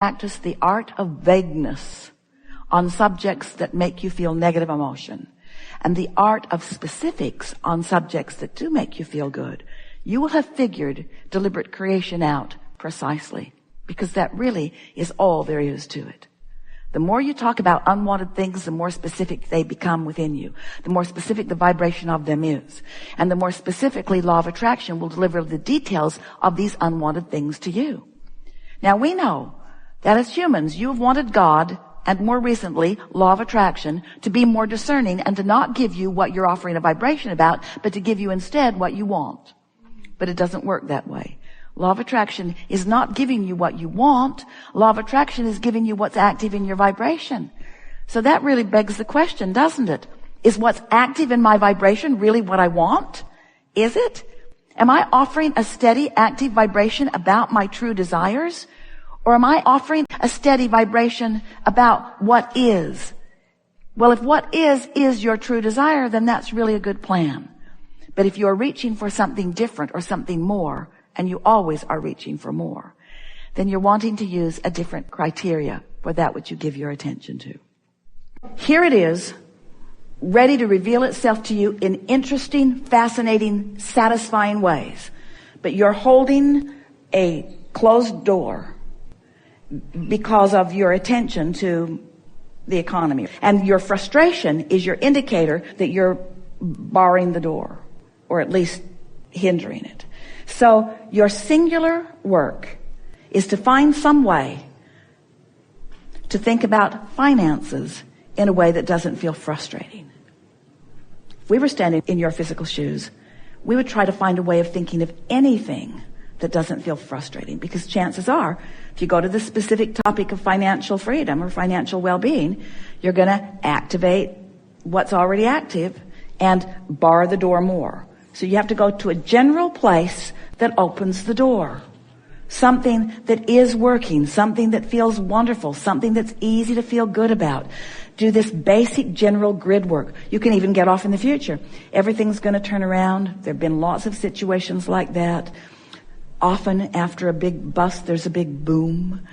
practice the art of vagueness on subjects that make you feel negative emotion and the art of specifics on subjects that do make you feel good, you will have figured deliberate creation out precisely, because that really is all there is to it. The more you talk about unwanted things, the more specific they become within you. The more specific the vibration of them is. And the more specifically law of attraction will deliver the details of these unwanted things to you. Now we know that as humans, you have wanted God, and more recently, law of attraction, to be more discerning and to not give you what you're offering a vibration about, but to give you instead what you want. But it doesn't work that way. Law of attraction is not giving you what you want. Law of attraction is giving you what's active in your vibration. So that really begs the question, doesn't it? Is what's active in my vibration really what I want? Is it? Am I offering a steady, active vibration about my true desires? Or am I offering a steady vibration about what is? Well, if what is your true desire, then that's really a good plan. But if you're reaching for something different or something more, and you always are reaching for more, then you're wanting to use a different criteria for that which you give your attention to. Here it is, ready to reveal itself to you in interesting, fascinating, satisfying ways. But you're holding a closed door because of your attention to the economy. And your frustration is your indicator that you're barring the door, or at least hindering it. So your singular work is to find some way to think about finances in a way that doesn't feel frustrating. If we were standing in your physical shoes, we would try to find a way of thinking of anything that doesn't feel frustrating, because chances are, if you go to the specific topic of financial freedom or financial well-being, you're going to activate what's already active and bar the door more. So you have to go to a general place that opens the door. Something that is working, something that feels wonderful, something that's easy to feel good about. Do this basic general grid work. You can even get off in the future. Everything's going to turn around. There have been lots of situations like that. Often after a big bust, there's a big boom.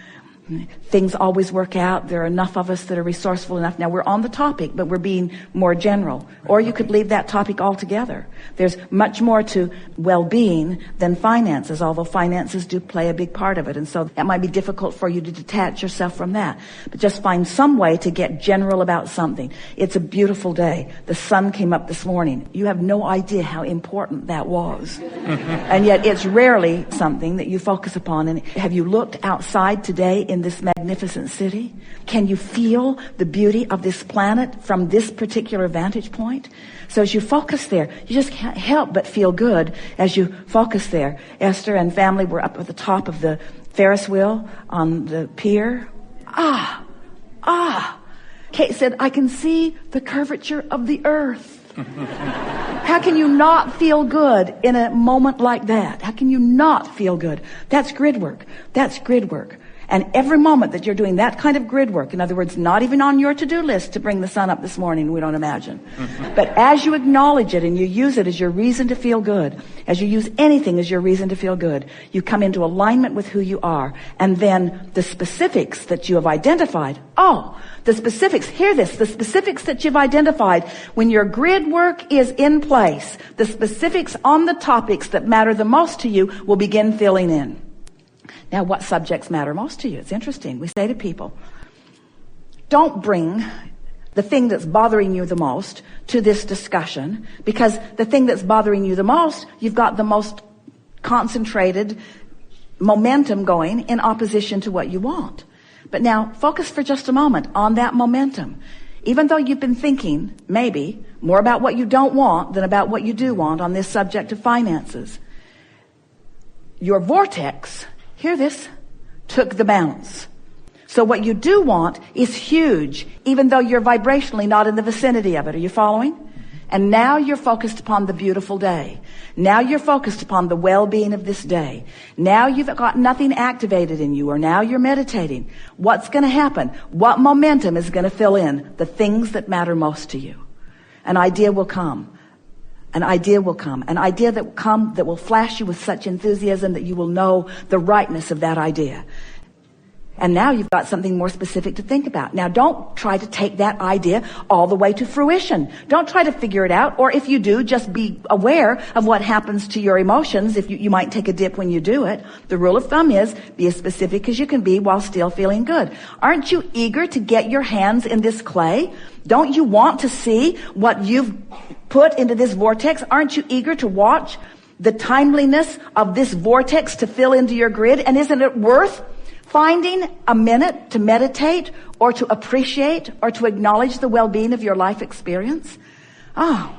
Things always work out. There are enough of us that are resourceful enough. Now we're on the topic, but we're being more general. Or you could leave that topic altogether. There's much more to well-being than finances, although finances do play a big part of it. And so that might be difficult for you to detach yourself from that. But just find some way to get general about something. It's a beautiful day. The sun came up this morning. You have no idea how important that was. And yet it's rarely something that you focus upon. And have you looked outside today in this magnificent city? Can you feel the beauty of this planet from this particular vantage point? So as you focus there, you just can't help but feel good as you focus there. Esther and family were up at the top of the Ferris wheel on the pier. Kate said, I can see the curvature of the earth. How can you not feel good in a moment like that? How can you not feel good? That's grid work. That's grid work. And every moment that you're doing that kind of grid work, in other words, not even on your to-do list to bring the sun up this morning, we don't imagine. But as you acknowledge it and you use it as your reason to feel good, as you use anything as your reason to feel good, you come into alignment with who you are. And then the specifics that you have identified, the specifics, hear this, the specifics that you've identified, when your grid work is in place, the specifics on the topics that matter the most to you will begin filling in. Now, what subjects matter most to you? It's interesting. We say to people, don't bring the thing that's bothering you the most to this discussion, because the thing that's bothering you the most, you've got the most concentrated momentum going in opposition to what you want. But now, focus for just a moment on that momentum. Even though you've been thinking, maybe, more about what you don't want than about what you do want on this subject of finances, your vortex, hear this, took the bounce. So what you do want is huge, even though you're vibrationally not in the vicinity of it. Are you following? And now you're focused upon the beautiful day. Now you're focused upon the well-being of this day. Now you've got nothing activated in you, or now you're meditating. What's going to happen? What momentum is going to fill in the things that matter most to you? An idea will come. An idea will come. An idea that will come that will flash you with such enthusiasm that you will know the rightness of that idea. And now you've got something more specific to think about. Now don't try to take that idea all the way to fruition. Don't try to figure it out. Or if you do, just be aware of what happens to your emotions. If you might take a dip when you do it. The rule of thumb is be as specific as you can be while still feeling good. Aren't you eager to get your hands in this clay? Don't you want to see what you've put into this vortex? Aren't you eager to watch the timeliness of this vortex to fill into your grid? And isn't it worth finding a minute to meditate or to appreciate or to acknowledge the well-being of your life experience? Oh,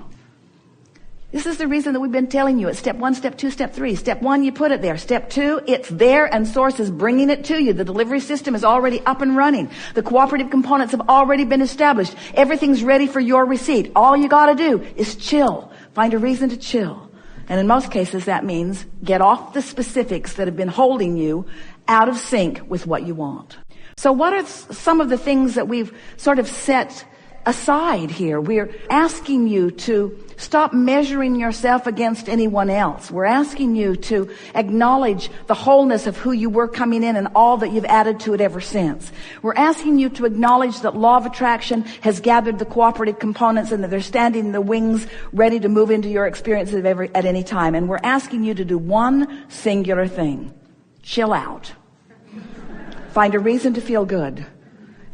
this is the reason that we've been telling you. It's step 1, step 2, step 3. Step 1, you put it there. Step 2, it's there and Source is bringing it to you. The delivery system is already up and running. The cooperative components have already been established. Everything's ready for your receipt. All you got to do is chill. Find a reason to chill. And in most cases, that means get off the specifics that have been holding you out of sync with what you want. So what are some of the things that we've sort of set aside here? We're asking you to stop measuring yourself against anyone else. We're asking you to acknowledge the wholeness of who you were coming in and all that you've added to it ever since. We're asking you to acknowledge that law of attraction has gathered the cooperative components and that they're standing in the wings ready to move into your experiences at any time. And we're asking you to do one singular thing. Chill out. Find a reason to feel good.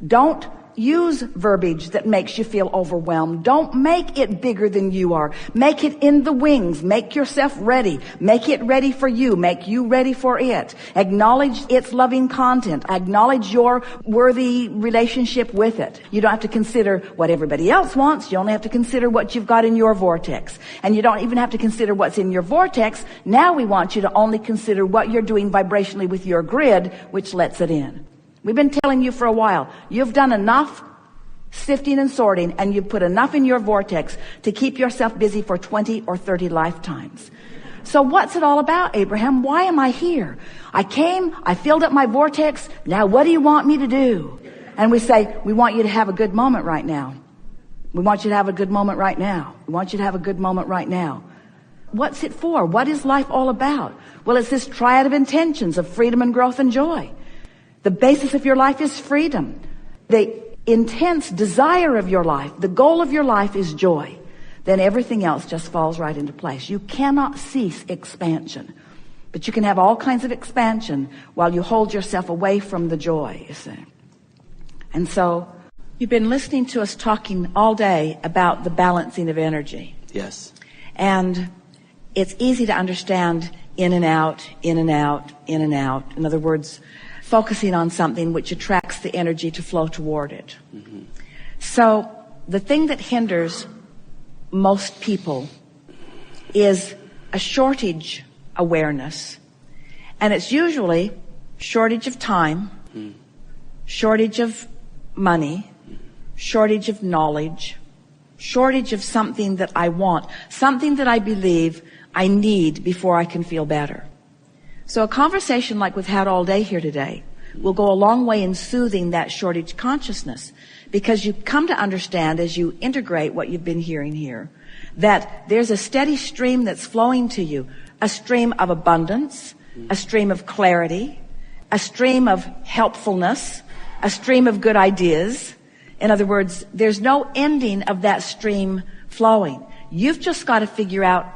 Don't use verbiage that makes you feel overwhelmed. Don't make it bigger than you are. Make it in the wings. Make yourself ready. Make it ready for you. Make you ready for it. Acknowledge its loving content. Acknowledge your worthy relationship with it. You don't have to consider what everybody else wants. You only have to consider what you've got in your vortex. And you don't even have to consider what's in your vortex. Now we want you to only consider what you're doing vibrationally with your grid, which lets it in. We've been telling you for a while, you've done enough sifting and sorting, and you've put enough in your vortex to keep yourself busy for 20 or 30 lifetimes. So what's it all about, Abraham? Why am I here? I came, I filled up my vortex, now what do you want me to do? And we say, we want you to have a good moment right now. We want you to have a good moment right now. We want you to have a good moment right now. What's it for? What is life all about? Well, it's this triad of intentions of freedom and growth and joy. The basis of your life is freedom. The intense desire of your life, the goal of your life is joy. Then everything else just falls right into place. You cannot cease expansion. But you can have all kinds of expansion while you hold yourself away from the joy, you see. And so you've been listening to us talking all day about the balancing of energy. Yes. And it's easy to understand in and out, in and out, in and out. In other words, focusing on something which attracts the energy to flow toward it. Mm-hmm. So the thing that hinders most people is a shortage awareness. And it's usually shortage of time, shortage of money, shortage of knowledge, shortage of something that I want, something that I believe I need before I can feel better. So a conversation like we've had all day here today will go a long way in soothing that shortage consciousness, because you come to understand as you integrate what you've been hearing here that there's a steady stream that's flowing to you, a stream of abundance, a stream of clarity, a stream of helpfulness, a stream of good ideas. In other words, there's no ending of that stream flowing. You've just got to figure out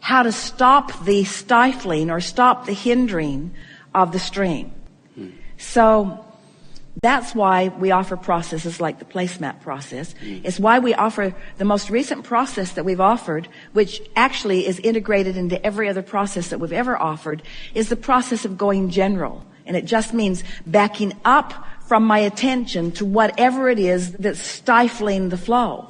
how to stop the stifling or stop the hindering of the stream. So that's why we offer processes like the placemat process. It's why we offer the most recent process that we've offered, which actually is integrated into every other process that we've ever offered, is the process of going general. And it just means backing up from my attention to whatever it is that's stifling the flow.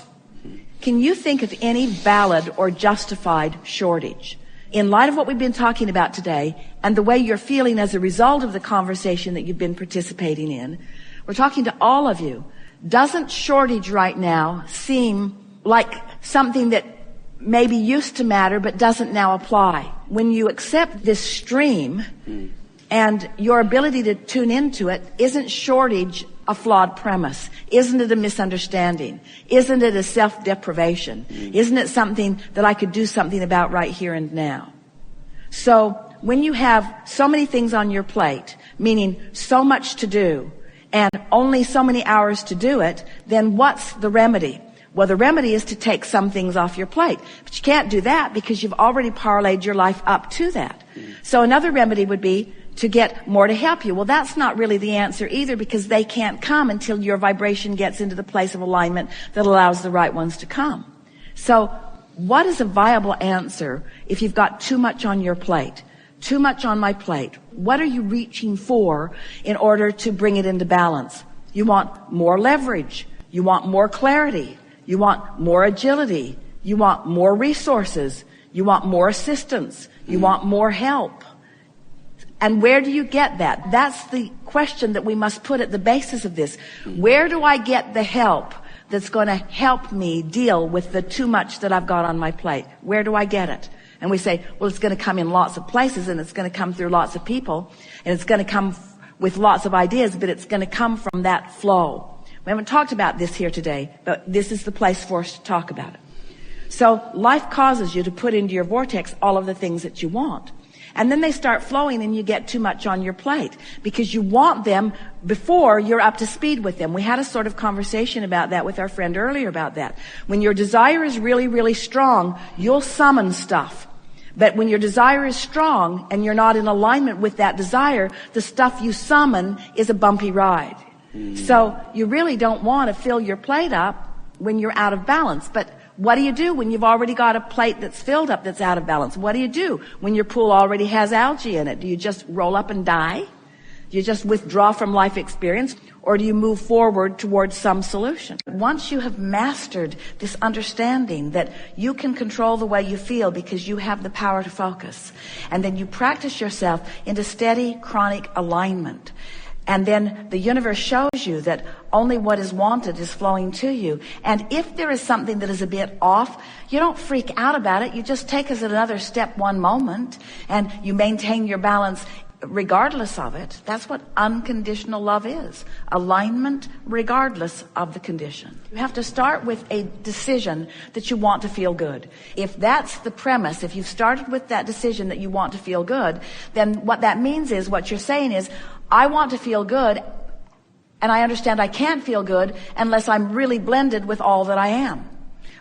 Can you think of any valid or justified shortage? In light of what we've been talking about today and the way you're feeling as a result of the conversation that you've been participating in, we're talking to all of you. Doesn't shortage right now seem like something that maybe used to matter but doesn't now apply? When you accept this stream and your ability to tune into it, isn't shortage a flawed premise? Isn't it a misunderstanding? Isn't it a self-deprivation? Isn't it something that I could do something about right here and now? So when you have so many things on your plate, meaning so much to do and only so many hours to do it, then what's the remedy? Well, the remedy is to take some things off your plate. But you can't do that because you've already parlayed your life up to that. So another remedy would be to get more to help you. Well, that's not really the answer either, because they can't come until your vibration gets into the place of alignment that allows the right ones to come. So what is a viable answer if you've got too much on your plate? Too much on my plate. What are you reaching for in order to bring it into balance? You want more leverage. You want more clarity. You want more agility. You want more resources. You want more assistance. You want more help. And where do you get that? That's the question that we must put at the basis of this. Where do I get the help that's going to help me deal with the too much that I've got on my plate? Where do I get it? And we say, well, it's going to come in lots of places, and it's going to come through lots of people, and it's going to come with lots of ideas, but it's going to come from that flow. We haven't talked about this here today, but this is the place for us to talk about it. So life causes you to put into your vortex all of the things that you want. And then they start flowing and you get too much on your plate because you want them before you're up to speed with them. We had a sort of conversation about that with our friend earlier about that. When your desire is really, really strong, you'll summon stuff. But when your desire is strong and you're not in alignment with that desire, the stuff you summon is a bumpy ride. So you really don't want to fill your plate up when you're out of balance. But what do you do when you've already got a plate that's filled up that's out of balance? What do you do when your pool already has algae in it? Do you just roll up and die? Do you just withdraw from life experience? Or do you move forward towards some solution? Once you have mastered this understanding that you can control the way you feel because you have the power to focus, and then you practice yourself into steady, chronic alignment, and then the universe shows you that only what is wanted is flowing to you. And if there is something that is a bit off, you don't freak out about it. You just take us another step one moment, and you maintain your balance regardless of it. That's what unconditional love is. Alignment regardless of the condition. You have to start with a decision that you want to feel good. If that's the premise, if you've started with that decision that you want to feel good, then what that means is, what you're saying is, I want to feel good, and I understand I can't feel good unless I'm really blended with all that I am.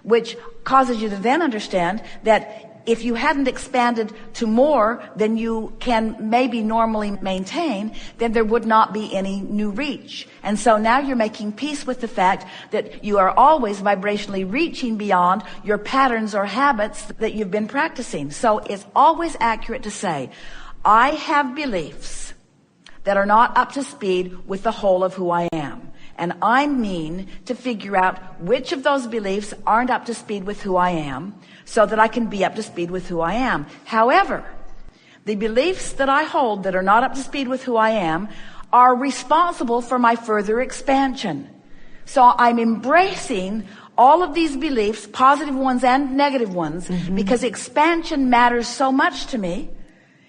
Which causes you to then understand that if you hadn't expanded to more than you can maybe normally maintain, then there would not be any new reach. And so now you're making peace with the fact that you are always vibrationally reaching beyond your patterns or habits that you've been practicing. So it's always accurate to say, I have beliefs that are not up to speed with the whole of who I am. And I mean to figure out which of those beliefs aren't up to speed with who I am, so that I can be up to speed with who I am. However, the beliefs that I hold that are not up to speed with who I am are responsible for my further expansion. So I'm embracing all of these beliefs, positive ones and negative ones, because expansion matters so much to me.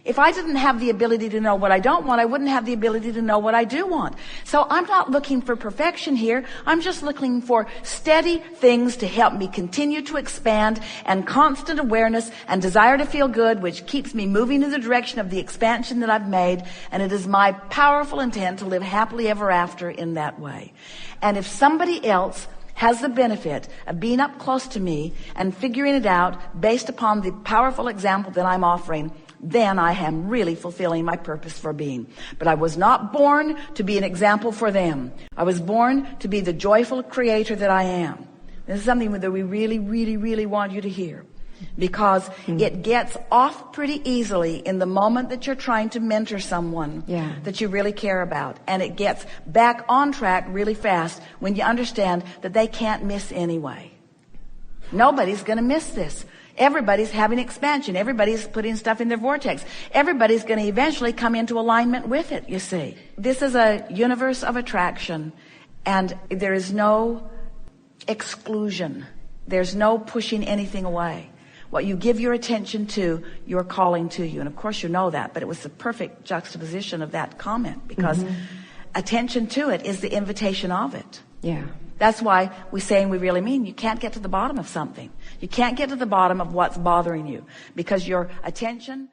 If I didn't have the ability to know what I don't want, I wouldn't have the ability to know what I do want. So I'm not looking for perfection here. I'm just looking for steady things to help me continue to expand, and constant awareness and desire to feel good, which keeps me moving in the direction of the expansion that I've made. And it is my powerful intent to live happily ever after in that way. And if somebody else has the benefit of being up close to me and figuring it out based upon the powerful example that I'm offering, then I am really fulfilling my purpose for being. But I was not born to be an example for them. I was born to be the joyful creator that I am. This is something that we really, really, really want you to hear, because it gets off pretty easily in the moment that you're trying to mentor someone that you really care about. And it gets back on track really fast when you understand that they can't miss anyway. Nobody's going to miss this. Everybody's having expansion. Everybody's putting stuff in their vortex. Everybody's going to eventually come into alignment with it, you see. This is a universe of attraction, and there is no exclusion. There's no pushing anything away. What you give your attention to, you're calling to you. And of course you know that, but it was the perfect juxtaposition of that comment, because attention to it is the invitation of it. Yeah. That's why we say, and we really mean, you can't get to the bottom of something. You can't get to the bottom of what's bothering you, because your attention